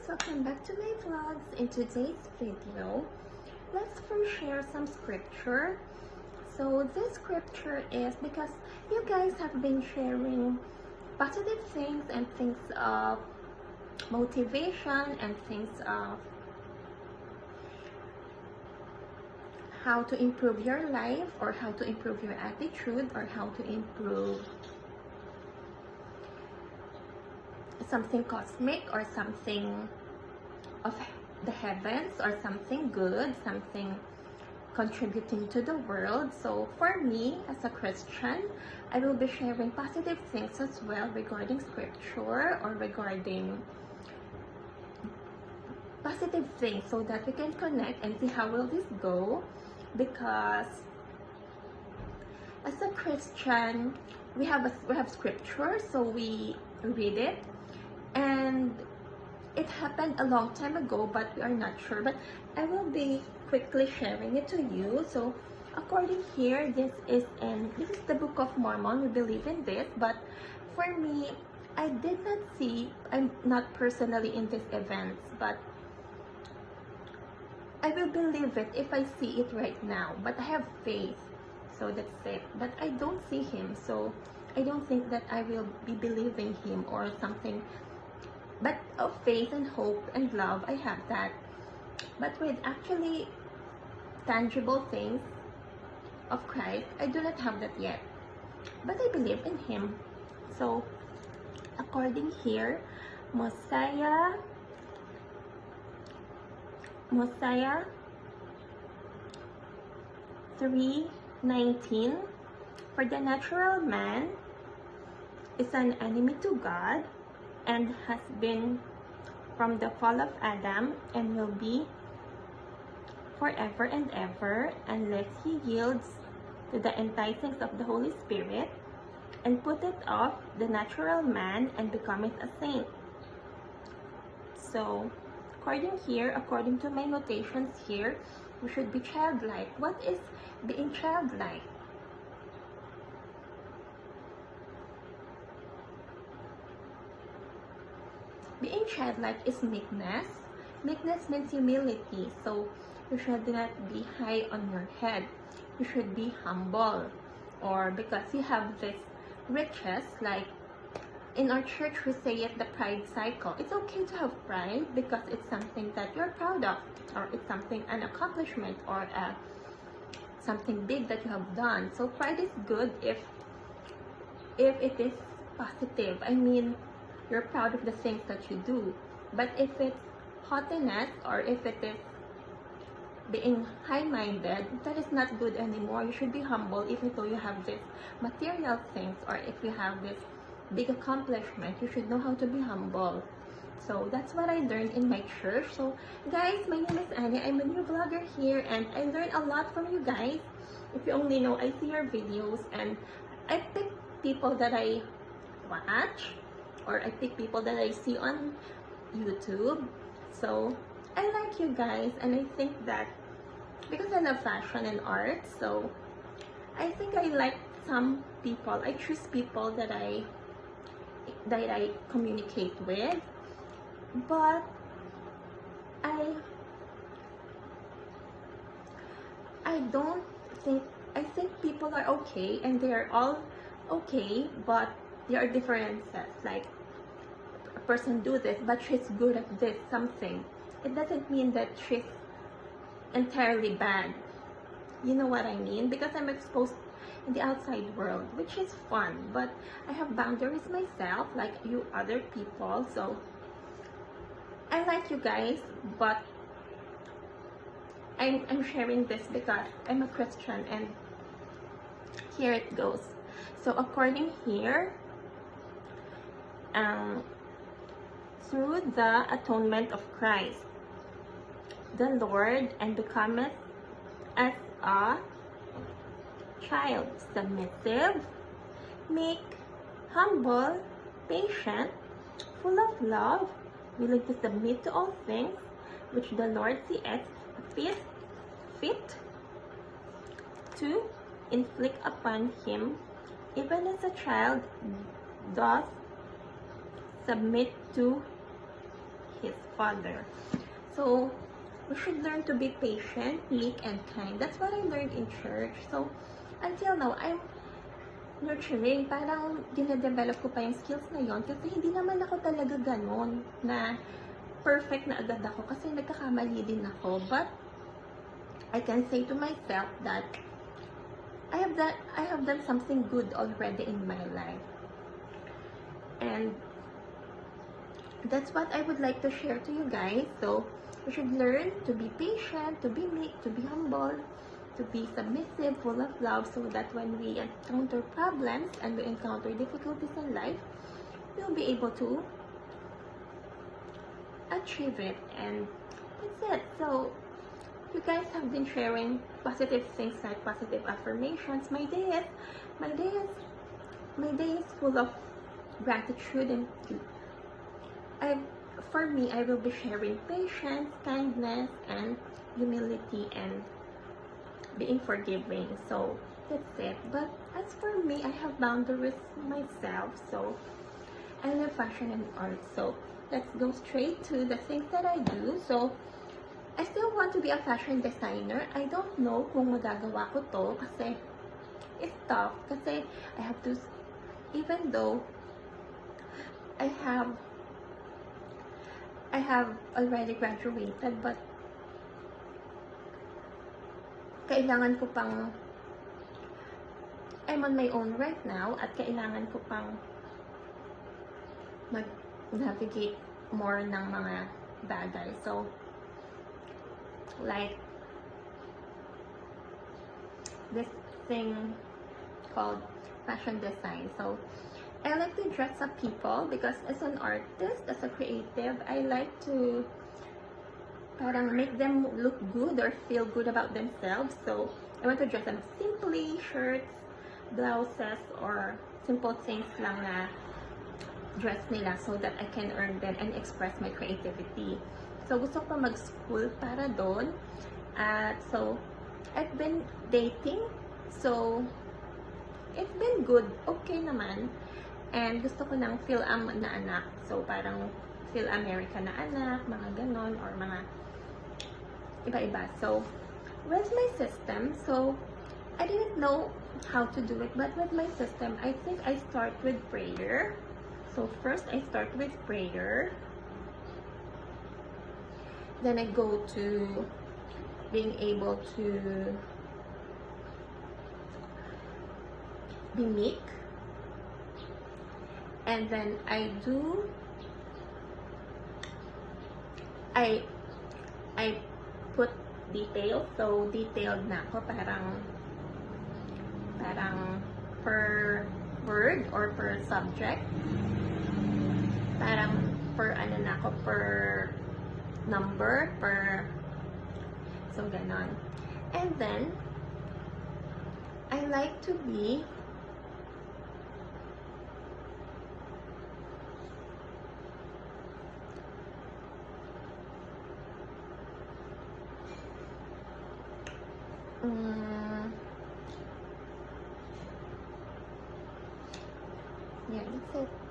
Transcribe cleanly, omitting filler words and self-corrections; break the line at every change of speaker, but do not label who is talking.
welcome back to my vlogs. In today's video, let's first share some scripture. So this scripture is because you guys have been sharing positive things and things of motivation and things of how to improve your life, or how to improve your attitude, or how to improve something cosmic or something of the heavens, or something good, something contributing to the world. So for me as a Christian, I will be sharing positive things as well regarding scripture, or regarding positive things, so that we can connect and see how will this go. Because as a Christian, we have scripture, so we read it, and it happened a long time ago, but we are not sure. But I will be quickly sharing it to you. So according here, this is the Book of Mormon. We believe in this, but for me, I did not see, I'm not personally in these events, but I will believe it if I see it right now. But I have faith, so that's it. But I don't see him, so I don't think that I will be believing him or something. But of faith and hope and love, I have that. But with actually tangible things of Christ, I do not have that yet. But I believe in him. So according here, Mosiah 3:19, for the natural man is an enemy to God, and has been from the fall of Adam, and will be forever and ever, unless he yields to the enticings of the Holy Spirit, and putteth off the natural man, and becometh a saint. So according to my notations here, we should be childlike. What is being childlike? Being childlike is meekness. Meekness means humility. So you should not be high on your head. You should be humble. Or because you have this riches, like in our church we say it, the pride cycle. It's okay to have pride because it's something that you're proud of, or it's something, an accomplishment, or something big that you have done. So pride is good if it is positive. I mean, you're proud of the things that you do. But if it's haughtiness, or if it is being high-minded, that is not good anymore. You should be humble. Even though you have this material things, or if you have this big accomplishment, you should know how to be humble. So that's what I learned in my church. So guys, my name is Annie. I'm a new vlogger here, and I learned a lot from you guys. If you only know, I see your videos, and I pick people that I watch, or I pick people that I see on YouTube. So I like you guys, and I think that because I love fashion and art, so I think I like some people. I choose people that I communicate with. But I don't think, I think people are okay, and they are all okay, but there are differences. Like, a person do this, but she's good at this something. It doesn't mean that she's entirely bad. You know what I mean? Because I'm exposed in the outside world, which is fun, but I have boundaries myself, like you other people. So I like you guys, but I'm sharing this because I'm a Christian, and here it goes. So according here, through the atonement of Christ, the Lord, and becometh as a child, submissive, meek, humble, patient, full of love, willing to submit to all things, which the Lord seeth fit to inflict upon him, even as a child doth submit to his father. So, we should learn to be patient, meek, and kind. That's what I learned in church. So, until now, I'm nurturing. Parang dinedevelop ko pa yung skills na yon kasi hindi naman ako talaga ganon na perfect na agad ako kasi nagkakamali din ako. But, I can say to myself that I have done something good already in my life. And that's what I would like to share to you guys. So, we should learn to be patient, to be meek, to be humble, to be submissive, full of love, so that when we encounter problems and we encounter difficulties in life, we'll be able to achieve it. And that's it. So, you guys have been sharing positive things like positive affirmations. My day is full of gratitude, and for me, I will be sharing patience, kindness, and humility, and being forgiving. So that's it. But as for me, I have boundaries myself. So I love fashion and art. So let's go straight to the things that I do. So I still want to be a fashion designer. I don't know kung magagawa ko to kasi it's tough. Kasi I have to, even though I have already graduated, but kailangan ko pang, I'm on my own right now at kailangan ko pang mag-navigate more ng mga bagay. So, like this thing called fashion design. So I like to dress up people because as an artist, as a creative, I like to parang make them look good or feel good about themselves. So I want to dress them simply, shirts, blouses, or simple things lang na dress nila so that I can earn them and express my creativity. So, gusto ko mag-school para doon. So, I've been dating. So, it's been good. Okay naman. And gusto ko ng Phil-Am na anak. So, parang Phil-America na anak, mga ganon, or mga iba-iba. So, with my system, so, I didn't know how to do it. But with my system, I think I start with prayer. So, first, I start with prayer. Then I go to being able to be meek. And then I put details. So, detailed na ako. Parang per word or per subject. Parang per ano na ako, per number, per, so ganon. And then I like to be yeah, that's it.